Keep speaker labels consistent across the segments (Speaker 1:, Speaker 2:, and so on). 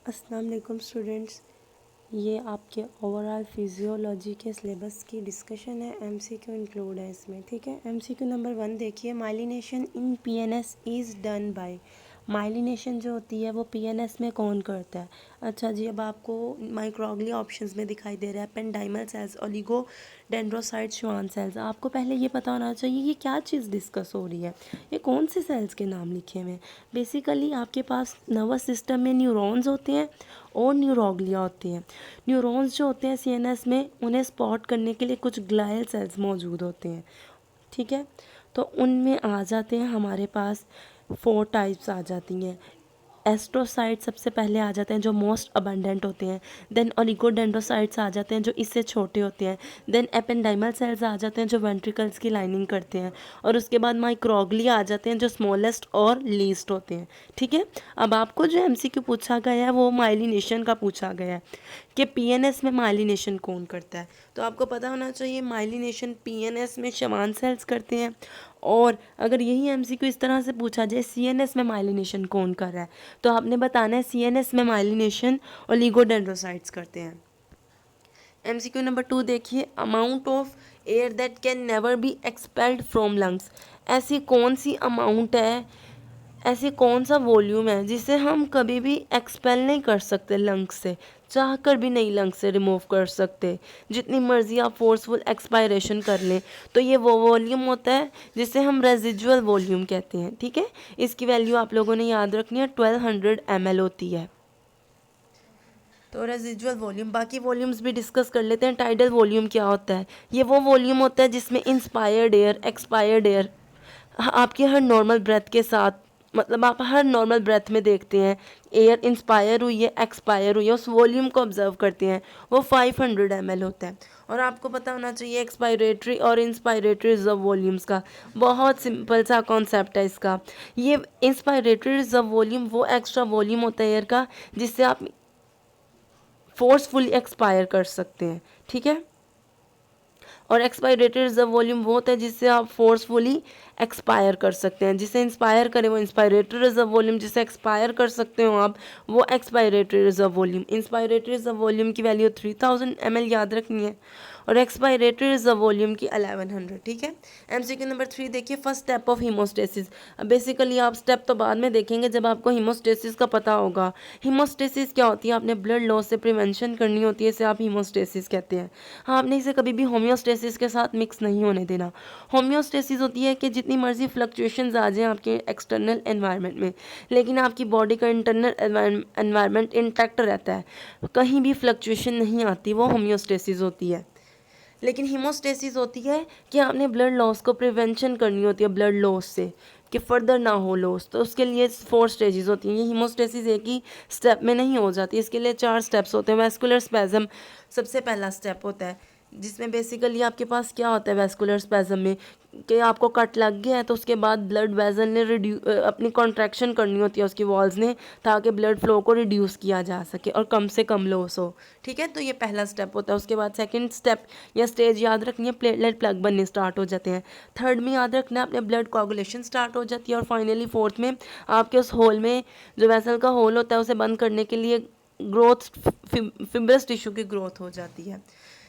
Speaker 1: अस्सलाम वालेकुम स्टूडेंट्स, ये आपके ओवरऑल फिजियोलॉजी के सिलेबस की डिस्कशन है। एमसीक्यू इंक्लूड है इसमें, ठीक है। एमसीक्यू नंबर 1 देखिए, myelination in PNS is done by. Myelination जो होती है वो पीएनएस में कौन करता है? अच्छा जी, अब आपको माइक्रोग्लिया ऑप्शंस में दिखाई दे रहा है ependymal sales, oligo डेंड्रोसाइट, Schwann cells. आपको पहले ये पता होना चाहिए ये क्या चीज़ डिस्कस हो रही है, ये कौन से सेल्स के नाम लिखे हुए हैं। बेसिकली आपके पास नर्वस सिस्टम में न्यूरॉन्स होते हैं और न्यूरोग्लिया होती हैं। न्यूरॉन्स जो होते हैं सीएनएस में, उन्हें स्पॉट करने के लिए कुछ ग्लायल सेल्स मौजूद होते हैं, ठीक है। तो उनमें आ जाते हैं हमारे पास 4 टाइप्स आ जाती हैं। एस्ट्रोसाइट सबसे पहले आ जाते हैं जो मोस्ट अबंडेंट होते हैं। देन ओलिगोडेंड्रोसाइट्स आ जाते हैं जो इससे छोटे होते हैं। देन एपेंडाइमल सेल्स आ जाते हैं जो वेंट्रिकल्स की लाइनिंग करते हैं। और उसके बाद माइक्रोग्लिया आ जाते हैं जो स्मॉलेस्ट और लीस्ट होते हैं, ठीक है। अब आपको जो एमसीक्यू पूछा गया है वो माइलिनेशन का पूछा गया है कि पीएनएस में माइलिनेशन कौन करता है। तो आपको पता होना चाहिए माइलिनेशन पीएनएस में श्वान सेल्स करते हैं। और अगर यही एमसीक्यू इस तरह से पूछा जाए सीएनएस में माइलिनेशन कौन कर रहा है, तो आपने बताना है सीएनएस में माइलिनेशन ओलिगोडेंड्रोसाइट्स करते हैं। एमसीक्यू नंबर 2 देखिए, amount of air that can never be expelled from lungs. ऐसी कौन सी अमाउंट है, ऐसी कौन सा वॉल्यूम है जिसे हम कभी भी एक्सपेल नहीं कर सकते लंग्स से, चाह कर भी नहीं लंग्स से रिमूव कर सकते, जितनी मर्जी आप फोर्सफुल एक्सपायरेशन कर लें। तो ये वो वॉल्यूम होता है जिसे हम रेजिजुअल वॉल्यूम कहते हैं, ठीक है। इसकी वैल्यू आप लोगों ने याद रखनी है, 1200 ml होती है। तो रेजिजुअल वॉल्यूम, बाकी वॉल्यूम्स भी डिस्कस कर लेते हैं। टाइडल वॉल्यूम क्या होता है? ये वो वॉल्यूम होता है जिसमें इंस्पायर्ड एयर, एक्सपायर्ड एयर आपकी हर नॉर्मल ब्रेथ के साथ, मतलब आप हर नॉर्मल ब्रेथ में देखते हैं एयर इंस्पायर हुई है, एक्सपायर हुई है, उस वॉल्यूम को ऑब्जर्व करते हैं, वो 500 ml होता है। और आपको पता होना चाहिए एक्सपायरेटरी और इंस्पायरेटरी रिजर्व वॉल्यूम्स का। बहुत सिंपल सा कॉन्सेप्ट है इसका। ये इंस्पायरेटरी रिजर्व वॉल्यूम वो एक्स्ट्रा वॉल्यूम होता है एयर का जिससे आप फोर्सफुली एक्सपायर कर सकते हैं, ठीक है। और एक्सपायरेटरी रिजर्व वॉल्यूम वो होता है जिससे आप फोर्सफुली एक्सपायर कर सकते हैं। जिसे इंस्पायर करें वो इंस्पायरेटरी रिजर्व वॉल्यूम, जिसे एक्सपायर कर सकते हो आप वो expiratory reserve volume. Inspiratory reserve volume की वैल्यू 3000 ml याद रखनी है और एक्सपायरेटरी रिजर्व वॉल्यूम की 1100, ठीक है। एमसीक्यू नंबर 3 देखिए, फर्स्ट स्टेप ऑफ हीमोस्टेसिस। अब बेसिकली आप स्टेप तो बाद में देखेंगे जब आपको हीमोस्टेसिस का पता होगा। हीमोस्टेसिस क्या होती है? आपने ब्लड लॉस से प्रिवेंशन करनी होती है, इसे आप हीमोस्टेसिस कहते हैं। हाँ, आपने इसे कभी भी होम्योस्टेसिस के साथ मिक्स नहीं होने देना। होम्योस्टेसिस होती है कि जितनी मर्जी फ्लक्चुएशंस आ जाएं आपके एक्सटर्नल एनवायरनमेंट में, लेकिन आपकी बॉडी का इंटरनल एनवायरनमेंट इंटैक्ट रहता है, कहीं भी फ्लक्चुएशन नहीं आती, वो होम्योस्टेसिस होती है। लेकिन हीमोस्टेसिस होती है कि आपने ब्लड लॉस को प्रिवेंशन करनी होती है, ब्लड लॉस से कि फर्दर ना हो लॉस। तो उसके लिए 4 स्टेजेस होती हैं। ये हीमोस्टेसिस एक ही स्टेप में नहीं हो जाती, इसके लिए 4 स्टेप्स होते हैं। वैस्कुलर स्पैज़म सबसे पहला स्टेप होता है, जिसमें बेसिकली आपके पास क्या होता है वैस्कुलर स्पैज़म में कि आपको कट लग गया है तो उसके बाद ब्लड वेसल ने अपनी कॉन्ट्रैक्शन करनी होती है उसकी वॉल्स ने, ताकि ब्लड फ्लो को रिड्यूस किया जा सके और कम से कम लॉस हो, ठीक है। तो ये पहला स्टेप होता है। उसके बाद सेकंड स्टेप या स्टेज याद रखनी है, प्लेटलेट प्लग बनने स्टार्ट हो जाते हैं। थर्ड में याद रखना है अपने ब्लड कोगुलेशन स्टार्ट हो जाती है। और फाइनली फोर्थ में आपके उस होल में, जो वेसल का होल होता है, उसे बंद करने के लिए ग्रोथ, फिब्रस टिश्यू की ग्रोथ हो जाती है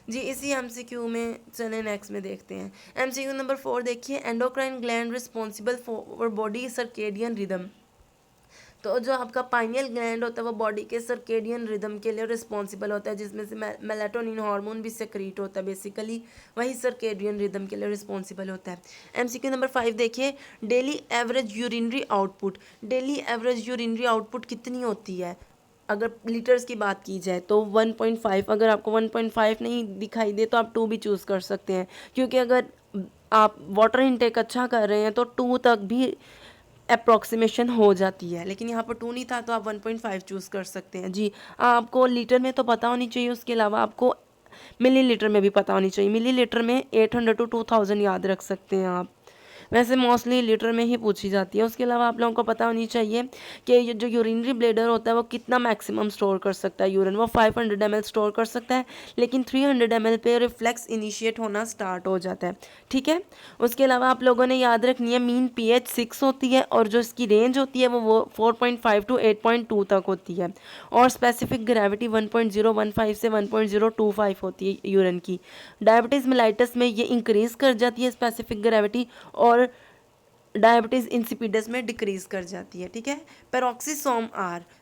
Speaker 1: जी। इसी एमसीक्यू में चले नेक्स्ट में देखते हैं। एमसीक्यू नंबर 4 देखिए, endocrine gland responsible for body circadian rhythm. तो जो आपका पाइनियल ग्लैंड होता है वो बॉडी के सर्केडियन रिदम के लिए रिस्पॉन्सिबल होता है, जिसमें से मेलाटोनिन हार्मोन भी सेक्रीट होता है। बेसिकली वही सर्केडियन रिदम के लिए रिस्पॉन्सिबल होता है। एमसीक्यू नंबर 5 देखिए, daily average urinary output. Daily average urinary output कितनी होती है? अगर लीटर्स की बात की जाए तो 1.5। अगर आपको 1.5 नहीं दिखाई दे तो आप 2 भी चूज़ कर सकते हैं, क्योंकि अगर आप वाटर इनटेक अच्छा कर रहे हैं तो 2 तक भी अप्रॉक्सीमेशन हो जाती है। लेकिन यहाँ पर 2 नहीं था तो आप 1.5 चूज़ कर सकते हैं जी। आपको लीटर में तो पता होनी चाहिए, उसके अलावा आपको मिलीलीटर में भी पता होनी चाहिए। मिलीलीटर में 800 to 2000 याद रख सकते हैं आप। वैसे मोस्टली लीटर में ही पूछी जाती है। उसके अलावा आप लोगों को पता होनी चाहिए कि ये जो यूरिनरी ब्लेडर होता है वो कितना मैक्सिमम स्टोर कर सकता है यूरिन, वो 500 ml स्टोर कर सकता है, लेकिन 300 ml पे रिफ्लेक्स इनिशिएट होना स्टार्ट हो जाता है। ठीक है, उसके अलावा आप लोगों ने याद रखनी है मीन pH 6 होती है और जो इसकी रेंज होती है वो 4.5 to 8.2 तक होती है, और स्पेसिफिक ग्रेविटी 1.015 से 1.025 होती है यूरिन की। डायबिटीज़ मेलाइटस में ये इंक्रीज़ कर जाती है स्पेसिफिक ग्रेविटी, और डायबिटीज़ इंसिपिडस में डिक्रीज़ कर जाती है। ठीक है,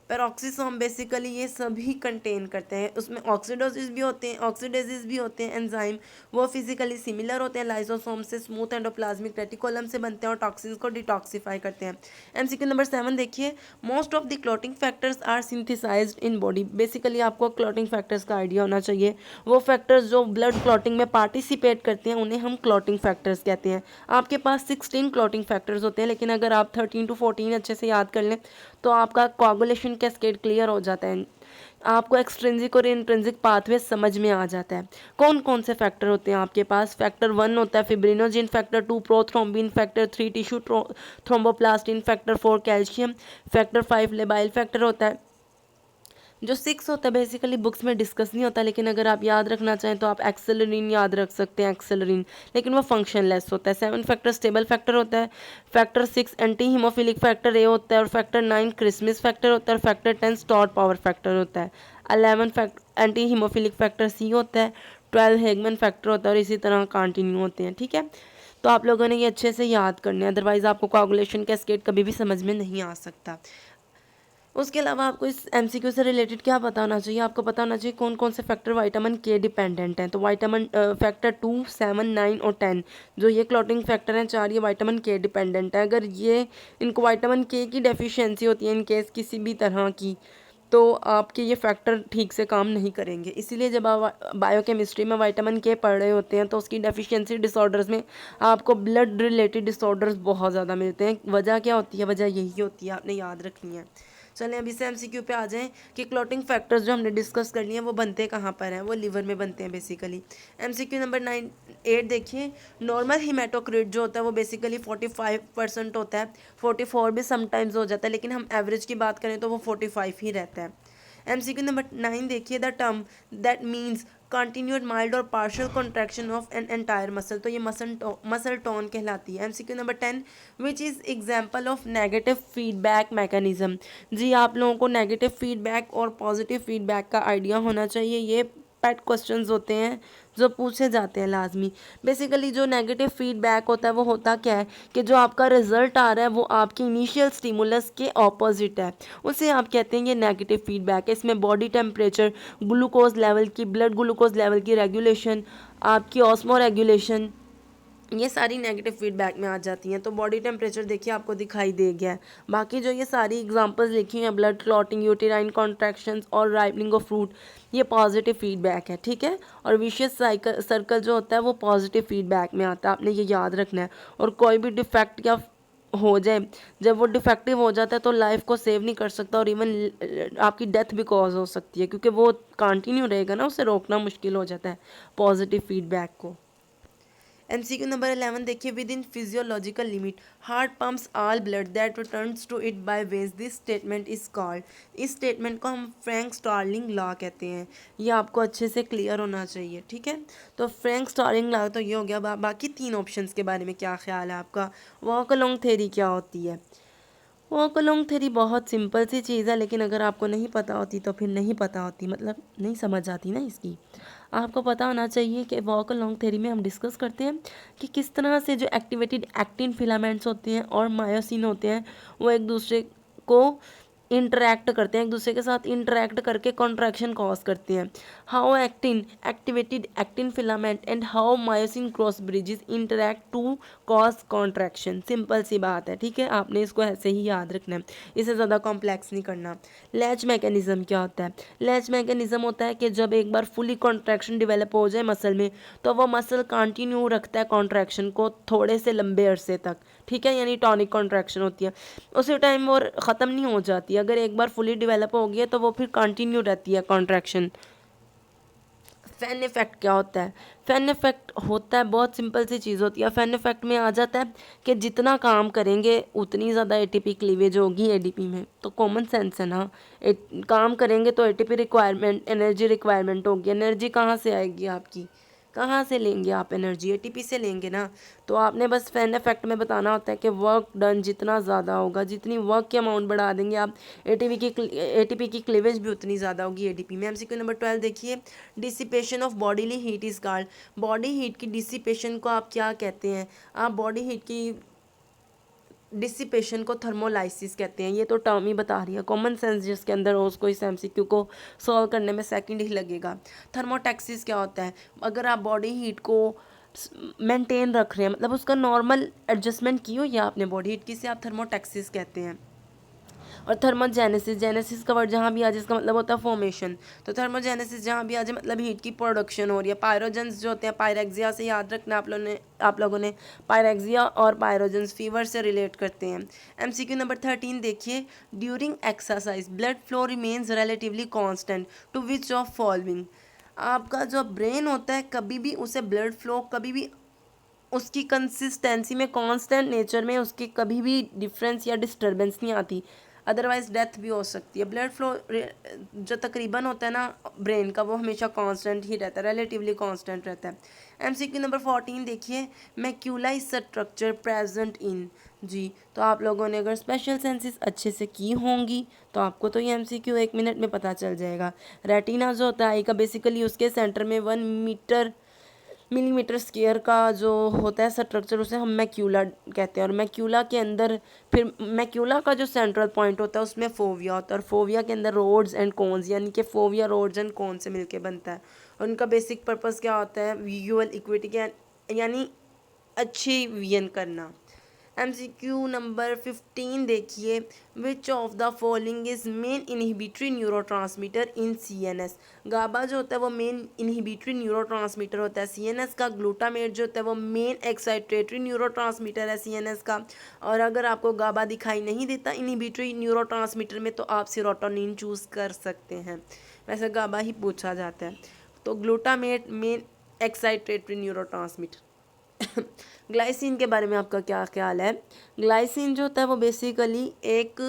Speaker 1: पेरोक्सीसोम बेसिकली ये सभी कंटेन करते हैं, उसमें ऑक्सीडोसिस भी होते हैं, ऑक्सीडेसिस भी होते हैं एंजाइम, वो फिजिकली सिमिलर होते हैं लाइसोसोम से, स्मूथ एंडोप्लाज्मिक रेटिकुलम से बनते हैं और टॉक्सिन्स को डिटॉक्सिफाई करते हैं। एमसीक्यू नंबर 7 देखिए, most of the clotting factors are synthesised in body. Basically आपको क्लॉटिंग फैक्टर्स का आइडिया होना चाहिए, वो फैक्टर्स जो ब्लड क्लॉटिंग में पार्टिसिपेट करते हैं उन्हें हम क्लॉटिंग फैक्टर्स कहते हैं। आपके पास 16 क्लॉटिंग फैक्टर्स होते हैं, लेकिन अगर आप 13 to 14 अच्छे से याद कर लें तो आपका कोआगुलेशन कैस्केड क्लियर हो जाता है, आपको एक्सट्रिंसिक और इंट्रिंसिक पाथवे समझ में आ जाता है। कौन कौन से फैक्टर होते हैं आपके पास? फैक्टर 1 होता है fibrinogen, factor 2 prothrombin, factor 3 tissue thromboplastin, factor 4 calcium, factor 5 labile factor होता है। जो 6 होता है बेसिकली बुक्स में डिस्कस नहीं होता, लेकिन अगर आप याद रखना चाहें तो आप एक्सेलरीन याद रख सकते हैं, एक्सेलरीन, लेकिन वो फंक्शनलेस होता है। 7 फैक्टर स्टेबल फैक्टर होता है, फैक्टर 6 एंटी हीमोफिलिक फैक्टर ए होता है, और फैक्टर 9 क्रिसमस फैक्टर होता है, और फैक्टर 10 स्टॉर्ड पावर फैक्टर होता है। 11 एंटी हीमोफिलिक फैक्टर सी होता है, 12 हेगमन फैक्टर होता है, और इसी तरह कंटिन्यू होते हैं। ठीक है, तो आप लोगों ने ये अच्छे से याद करने, अदरवाइज आपको कोआगुलेशन कैस्केड कभी भी समझ में नहीं आ सकता। उसके अलावा आपको इस एमसीक्यू से रिलेटेड क्या पता होना चाहिए? आपको पता होना चाहिए कौन कौन से फैक्टर विटामिन के डिपेंडेंट हैं। तो विटामिन फैक्टर 2, 7, 9 और 10 जो ये क्लॉटिंग फैक्टर हैं 4, ये विटामिन के डिपेंडेंट है। अगर ये इनको विटामिन के की डेफिशिएंसी होती है इन केस किसी भी तरह की, तो आपके ये फैक्टर ठीक से काम नहीं करेंगे। इसीलिए जब आप बायोकेमिस्ट्री में विटामिन के पढ़ रहे होते हैं तो उसकी डेफिशिएंसी डिसऑर्डर्स में आपको ब्लड रिलेटेड डिसऑर्डर्स बहुत ज़्यादा मिलते हैं। वजह क्या होती है? वजह यही होती है, आपने याद रखनी है। चलें अभी से एमसीक्यू पे आ जाएं कि क्लॉटिंग फैक्टर्स जो हमने डिस्कस कर लिए हैं वो बनते कहाँ पर हैं? वो लिवर में बनते हैं बेसिकली। एमसीक्यू नंबर 8 देखिए, नॉर्मल हीमेटोक्रिट जो होता है वो बेसिकली 45% होता है, 44 भी समटाइम्स हो जाता है, लेकिन हम एवरेज की बात करें तो वो 45 ही रहता है। एमसीक्यू नंबर 9 देखिए, the term that means continued mild और partial contraction of an entire muscle, तो ये मसल टोन कहलाती है। MCQ number 10, which is example of negative feedback mechanism. जी आप लोगों को नेगेटिव फीडबैक और पॉजिटिव फीडबैक का आइडिया होना चाहिए, ये पेट क्वेश्चंस होते हैं जो पूछे जाते हैं लाजमी। बेसिकली जो नेगेटिव फीडबैक होता है वो होता क्या है कि जो आपका रिजल्ट आ रहा है वो आपकी इनिशियल स्टिमुलस के ऑपोजिट है, उसे आप कहते हैं ये नेगेटिव फीडबैक है। इसमें बॉडी टेम्परेचर, ग्लूकोज लेवल की, ब्लड ग्लूकोज लेवल की रेगुलेशन, आपकी ऑस्मो रेगुलेशन, ये सारी नेगेटिव फीडबैक में आ जाती हैं। तो बॉडी टेम्परेचर देखिए आपको दिखाई दे गया है। बाकी जो ये सारी एग्जांपल्स लिखी हैं, ब्लड क्लॉटिंग, यूटेराइन कॉन्ट्रैक्शंस और राइपनिंग ऑफ फ्रूट, ये पॉजिटिव फीडबैक है। ठीक है, और विशियस सर्कल जो होता है वो पॉजिटिव फीडबैक में आता है, आपने ये याद रखना है। और कोई भी डिफेक्ट या हो जाए, जब वो डिफेक्टिव हो जाता है तो लाइफ को सेव नहीं कर सकता, और इवन आपकी डेथ भी कॉज हो सकती है, क्योंकि वो कंटिन्यू रहेगा ना, उसे रोकना मुश्किल हो जाता है पॉजिटिव फीडबैक को। एमसीक्यू नंबर 11 देखिए, within physiological limit heart pumps all blood that returns to it by ways, this statement is called. इस स्टेटमेंट को हम फ्रैंक स्टार्लिंग लॉ कहते हैं, ये आपको अच्छे से क्लियर होना चाहिए। ठीक है, तो फ्रैंक स्टार्लिंग लॉ तो ये हो गया। बाकी 3 ऑप्शंस के बारे में क्या ख्याल है आपका? वॉक अलोंग थ्योरी क्या होती है? वॉक अलोंग थ्योरी बहुत सिंपल सी चीज़ है, लेकिन अगर आपको नहीं पता होती तो फिर नहीं पता होती, मतलब नहीं समझ आती ना इसकी। आपको पता होना चाहिए कि वॉक अलोंग थ्योरी में हम डिस्कस करते हैं कि किस तरह से जो एक्टिवेटेड एक्टिन फिलामेंट्स होते हैं और मायोसिन होते हैं वो एक दूसरे को इंटरेक्ट करते हैं, एक दूसरे के साथ इंटरेक्ट करके कॉन्ट्रैक्शन कॉज करते हैं। How activated actin filament and how myosin cross bridges interact to cause contraction. Simple सी बात है, ठीक है, आपने इसको ऐसे ही याद रखना है, इसे ज़्यादा कॉम्प्लेक्स नहीं करना। लैच मैकेनिज्म क्या होता है? लैच मैकेनिज्म होता है कि जब एक बार फुली कॉन्ट्रैक्शन डेवलप हो जाए मसल में तो वो मसल कंटिन्यू रखता है कॉन्ट्रैक्शन को थोड़े से लंबे अरसे तक। ठीक है, यानी टॉनिक कॉन्ट्रैक्शन होती है, उसी टाइम वो ख़त्म नहीं हो जाती। अगर एक बार फुली डेवलप हो गई है तो वो फिर कंटिन्यू रहती है कॉन्ट्रैक्शन। फैन इफेक्ट क्या होता है? फैन इफेक्ट होता है, बहुत सिंपल सी चीज़ होती है। फैन इफेक्ट में आ जाता है कि जितना काम करेंगे उतनी ज़्यादा एटीपी क्लीवेज होगी एडीपी में। तो कॉमन सेंस है ना, काम करेंगे तो एटीपी रिक्वायरमेंट, एनर्जी रिक्वायरमेंट होगी। एनर्जी कहाँ से आएगी आपकी? कहाँ से लेंगे आप एनर्जी? एटीपी से लेंगे ना। तो आपने बस फैन इफेक्ट में बताना होता है कि वर्क डन जितना ज़्यादा होगा, जितनी वर्क की अमाउंट बढ़ा देंगे आप, एटीपी की क्लीवेज भी उतनी ज़्यादा होगी एडीपी में। एमसीक्यू नंबर 12 देखिए, dissipation of bodily heat is called. Body heat की डिसिपेशन को आप क्या कहते हैं? आप बॉडी हीट की डिसिपेशन को थर्मोलाइसिस कहते हैं। ये तो टर्म ही बता रही है, कॉमन सेंस जिसके अंदर हो उसको इस एमसीक्यू को सॉल्व करने में सेकंड ही लगेगा। थर्मोटैक्सिस क्या होता है? अगर आप बॉडी हीट को मेंटेन रख रहे हैं, मतलब उसका नॉर्मल एडजस्टमेंट की हो या आपने बॉडी हीट की, से आप थर्मोटैक्सिस कहते हैं। और थर्मोजेनेसिस, जेनेसिस का वर्ड जहाँ भी आ जाए इसका मतलब होता है फॉर्मेशन। तो थर्मोजेनेसिस जहाँ भी आ जाए मतलब हीट की प्रोडक्शन हो रही है। पायरोजेंस जो होते हैं, पायरेक्सिया से याद रखना आप लोगों ने पायरेक्सिया और पायरोजेंस फीवर से रिलेट करते हैं। एमसीक्यू नंबर 13 देखिए, during exercise blood flow remains relatively constant to which of following. आपका जो ब्रेन होता है कभी भी उसे ब्लड फ्लो कभी भी उसकी कंसिस्टेंसी में, कांस्टेंट नेचर में उसकी कभी भी डिफरेंस या डिस्टरबेंस नहीं आती, अदरवाइज डेथ भी हो सकती है। ब्लड फ्लो जो तकरीबन होता है ना ब्रेन का, वो हमेशा कांस्टेंट ही रहता है, रिलेटिवली कांस्टेंट रहता है। एमसीक्यू नंबर 14 देखिए, macula is structure present in. जी, तो आप लोगों ने अगर स्पेशल सेंसेस अच्छे से की होंगी तो आपको तो ये एमसीक्यू 1 मिनट में पता चल जाएगा। रेटिना जो होता है आई का, बेसिकली उसके सेंटर में 1 मिलीमीटर स्क्वायर का जो होता है स्ट्रक्चर, उसे हम मैक्यूला कहते हैं। और मैक्यूला के अंदर फिर मैक्यूला का जो सेंट्रल पॉइंट होता है उसमें फोविया होता है, और फोविया के अंदर रोड्स एंड कोन्स, यानी कि फोविया रोड्स एंड कोन से मिलके बनता है। और उनका बेसिक पर्पस क्या होता है? विजुअल इक्विटी, यानी अच्छी विजन करना। एमसीक्यू नंबर 15 देखिए, which of the following is main inhibitory neurotransmitter in CNS. GABA जो होता है वो मेन इनहिबिटरी न्यूरोट्रांसमीटर होता है सीएनएस का। ग्लूटामेट जो होता है वो मेन एक्साइटेटरी न्यूरोट्रांसमीटर है सीएनएस का। और अगर आपको गाबा दिखाई नहीं देता इनहिबिटरी न्यूरोट्रांसमीटर में तो आप सेरोटोनिन चूज़ कर सकते हैं, वैसे गाबा ही पूछा जाता है। तो glutamate main excitatory neurotransmitter. Glycine के बारे में आपका क्या ख्याल है? ग्लाइसिन जो होता है वो बेसिकली एक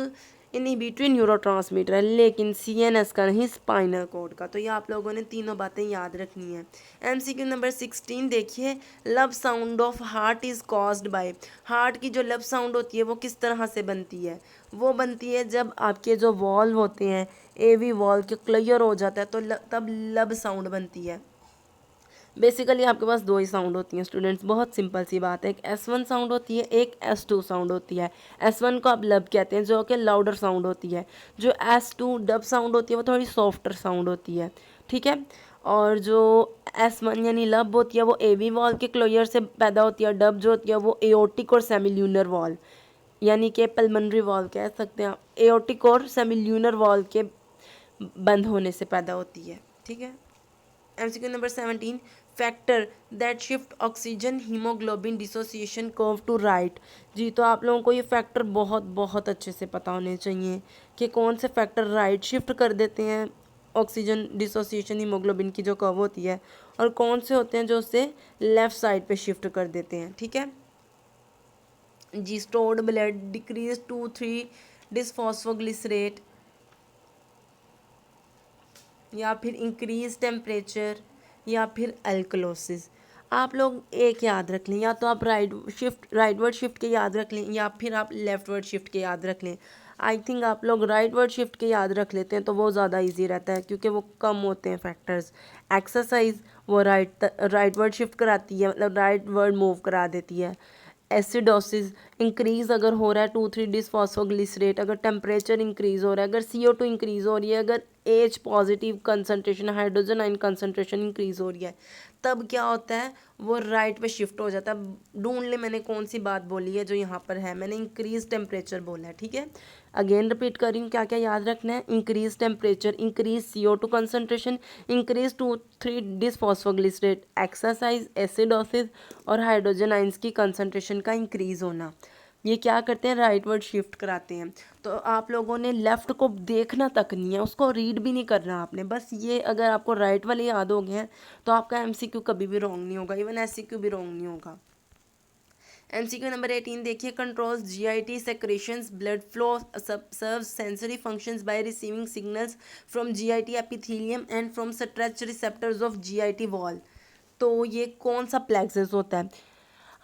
Speaker 1: इनहिबिटरी न्यूरोट्रांसमीटर है, लेकिन सीएनएस का नहीं, स्पाइनल कॉर्ड का। तो ये आप लोगों ने तीनों बातें याद रखनी है। एमसीक्यू नंबर 16 देखिए, लब sound of heart is caused by. Heart की जो लब साउंड होती है वो किस तरह से बनती है? वो बनती है जब आपके जो वॉल्व होते हैं, एवी वॉल्व के क्लियर हो जाता है तो तब लब साउंड बनती है। बेसिकली आपके पास दो ही साउंड होती हैं स्टूडेंट्स, बहुत सिंपल सी बात है। एक S1 साउंड होती है, एक S2 साउंड होती है। S1 को आप लब कहते हैं जो कि लाउडर साउंड होती है। जो S2 डब साउंड होती है वो थोड़ी सॉफ्टर साउंड होती है, ठीक है। और जो S1 यानी लब होती है वो एवी वॉल के क्लोयर से पैदा होती है। डब जो होती है वो एओटिक और सेमिल्यूनर वॉल, यानी कि पल्मनरी वॉल कह सकते हैं आप, एओटिक और सेमिल्यूनर वॉल के बंद होने से पैदा होती है, ठीक है। MCQ number 17, factor that shift oxygen haemoglobin dissociation curve to right. जी, तो आप लोगों को ये फैक्टर बहुत बहुत अच्छे से पता होने चाहिए कि कौन से फैक्टर राइट शिफ्ट कर देते हैं ऑक्सीजन डिसोसिएशन हीमोग्लोबिन की जो कर्व होती है, और कौन से होते हैं जो उसे लेफ़्ट साइड पे शिफ्ट कर देते हैं, ठीक है जी। स्टोर्ड ब्लड डिक्रीज टू 3 डिसफॉस्फोग्लिसरेट, या फिर इंक्रीज टेम्परेचर, या फिर अल्कलोसिस। आप लोग एक याद रख लें, या तो आप राइटवर्ड शिफ्ट के याद रख लें या फिर आप लेफ्टवर्ड शिफ्ट के याद रख लें। आई थिंक आप लोग राइटवर्ड शिफ्ट के याद रख लेते हैं तो वो ज़्यादा इजी रहता है क्योंकि वो कम होते हैं फैक्टर्स। एक्सरसाइज वो राइटवर्ड शिफ्ट कराती है, मतलब राइटवर्ड मूव करा देती है। एसिडोसिस इंक्रीज अगर हो रहा है 2,3 डिसफॉस्फोग्लिसरेट, अगर टेम्परेचर इंक्रीज हो रहा है, अगर CO2 इंक्रीज हो रही है, अगर H positive concentration, hydrogen ion concentration increase हो रही है, तब क्या होता है वो राइट पे शिफ्ट हो जाता है। ढूंढ ले मैंने कौन सी बात बोली है जो यहाँ पर है, मैंने इंक्रीज टेम्परेचर बोला है, ठीक है। अगेन रिपीट कर रही हूँ, क्या क्या याद रखना है? Increase temperature, increase CO2 concentration, increase 2,3 diphosphoglycerate, exercise, acidosis और हाइड्रोजन आइंस की कंसनट्रेशन का इंक्रीज होना। ये क्या करते हैं, राइटवर्ड शिफ्ट कराते हैं। तो आप लोगों ने लेफ़्ट को देखना तक नहीं है, उसको रीड भी नहीं करना आपने, बस ये अगर आपको राइट वाले याद हो गए हैं तो आपका MCQ कभी भी रॉन्ग नहीं होगा, इवन SCQ भी रॉन्ग नहीं होगा। MCQ नंबर 18 देखिए, controls GIT secretions blood flow serves sensory functions by receiving signals from GIT epithelium and from stretch receptors of GIT wall। तो ये कौन सा प्लेक्सस होता है,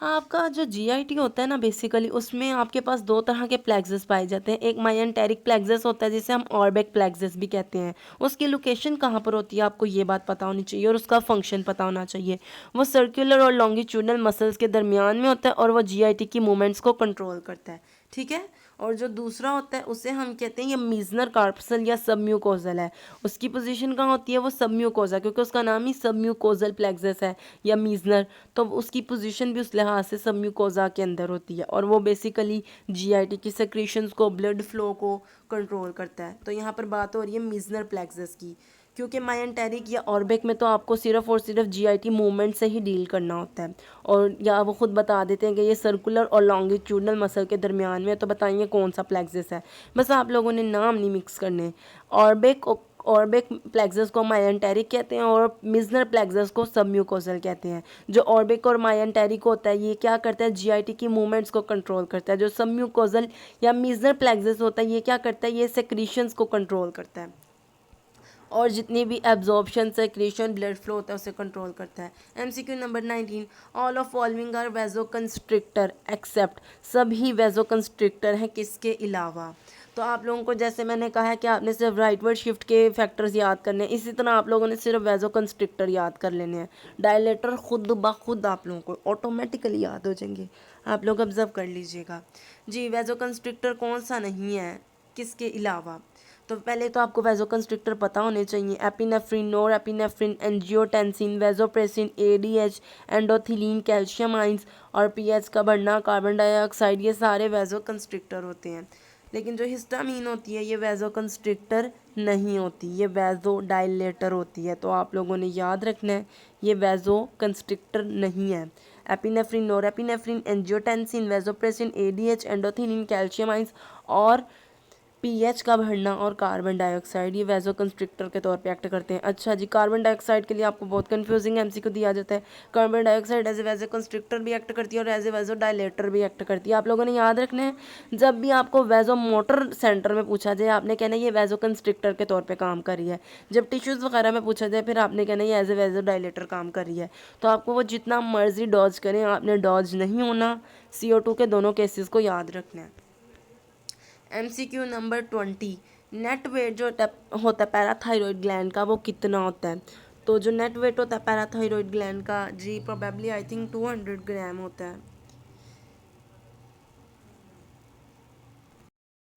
Speaker 1: आपका जो GIT होता है ना, बेसिकली उसमें आपके पास दो तरह के प्लेक्सस पाए जाते हैं। एक माइंटेरिक प्लेक्सस होता है जिसे हम ऑर्बिक प्लेक्सस भी कहते हैं। उसकी लोकेशन कहाँ पर होती है आपको ये बात पता होनी चाहिए और उसका फंक्शन पता होना चाहिए। वो सर्कुलर और लॉन्गिट्यूडनल मसल्स के दरमियान में होता है और वो GIT की मूवमेंट्स को कंट्रोल करता है, ठीक है। और जो दूसरा होता है उसे हम कहते हैं ये मीजनर कार्पसल या सबम्यूकोजल है। उसकी पोजीशन कहाँ होती है, वो सबम्यूकोजा, क्योंकि उसका नाम ही सबम्यूकोजल प्लेक्सस है या मीजनर, तो उसकी पोजीशन भी उस लिहाज से सबम्यूकोजा के अंदर होती है और वो बेसिकली GIT की सेक्रेशंस को, ब्लड फ्लो को कंट्रोल करता है। तो यहाँ पर बात हो रही है मीजनर प्लेक्सस की, क्योंकि माइंटेरिक या ऑर्बिक में तो आपको सिर्फ और सिर्फ GIT मूवमेंट से ही डील करना होता है, और या वो खुद बता देते हैं कि ये सर्कुलर और लॉन्गिट्यूडनल मसल के दरमियान में, तो बताइए कौन सा प्लेक्सस है। बस आप लोगों ने नाम नहीं मिक्स करने। ऑर्बिक प्लेक्सस को माइंटेरिक कहते हैं और मिजनर प्लेक्सस को सबम्यूकोजल कहते हैं। जो ऑर्बिक और माइंटेरिक होता है ये क्या करता है, GIT की मूवमेंट्स को कंट्रोल करता है। जो सबम्यूकोजल या मिजनर प्लेक्सस होता है ये क्या करता है, ये सेक्रीशंस को कंट्रोल करता है और जितनी भी एब्जॉर्प्शन, सेक्रेशन, ब्लड फ्लो होता है उसे कंट्रोल करता है। MCQ number 19, all of following are vasoconstrictor except, सभी वेजोकंस्ट्रिक्टर हैं किसके अलावा। तो आप लोगों को जैसे मैंने कहा है कि आपने सिर्फ राइटवर्ड शिफ्ट के फैक्टर्स याद करने हैं, इसी तरह आप लोगों ने सिर्फ वेजोकंस्ट्रिक्टर याद कर लेने हैं। डायलेटर खुद ब खुद आप लोगों को ऑटोमेटिकली याद हो जाएंगे, आप लोग ऑब्जर्व कर लीजिएगा जी। वेजोकंस्ट्रिक्टर कौन सा नहीं है किसके अलावा, तो पहले तो आपको वेजोकंस्ट्रिक्टर पता होने चाहिए। Epinephrine, nor epinephrine, angiotensin, vasopressin, ADH, endothelin, calcium ions और pH का बढ़ना, कार्बन डाइऑक्साइड, ये सारे वेजोकंस्ट्रिक्टर होते हैं। लेकिन जो हिस्टामीन होती है ये वेजोकंस्ट्रिक्टर नहीं होती, ये वेजो डायलेटर होती है। तो आप लोगों ने याद रखना है ये वेजोकंस्ट्रिक्टर नहीं है। Epinephrine, nor epinephrine, angiotensin, vasopressin, ADH, endothelin, calcium ions और pH का बढ़ना और कार्बन डाइऑक्साइड, ये वेजोकंस्ट्रिक्टर के तौर पे एक्ट करते हैं। अच्छा जी, कार्बन डाइऑक्साइड के लिए आपको बहुत कंफ्यूजिंग MCQ दिया जाता है। कार्बन डाइऑक्साइड एज ए वेजोकंस्ट्रिक्टर भी एक्ट करती है और एज ए वेजो डायलेटर भी एक्ट करती है। आप लोगों ने याद रखना है, जब भी आपको वेजो मोटर सेंटर में पूछा जाए आपने कहना है ये वेजोकंस्ट्रिक्टर के तौर पर काम कर रही है। जब टिश्यूज़ वगैरह में पूछा जाए फिर आपने कहना है ये एज ए वेजो डायलेटर काम कर रही है। तो आपको वो जितना मर्जी डॉज करें आपने डॉज नहीं होना, CO2 के दोनों केसेस को याद रखना है। MCQ नंबर 20, नेट वेट जो होता है पैराथायरॉयड ग्लैंड का वो कितना होता है। तो जो नेट वेट होता है पैराथायरॉयड ग्लैंड का जी प्रोबेबली आई थिंक 200 ग्राम होता है।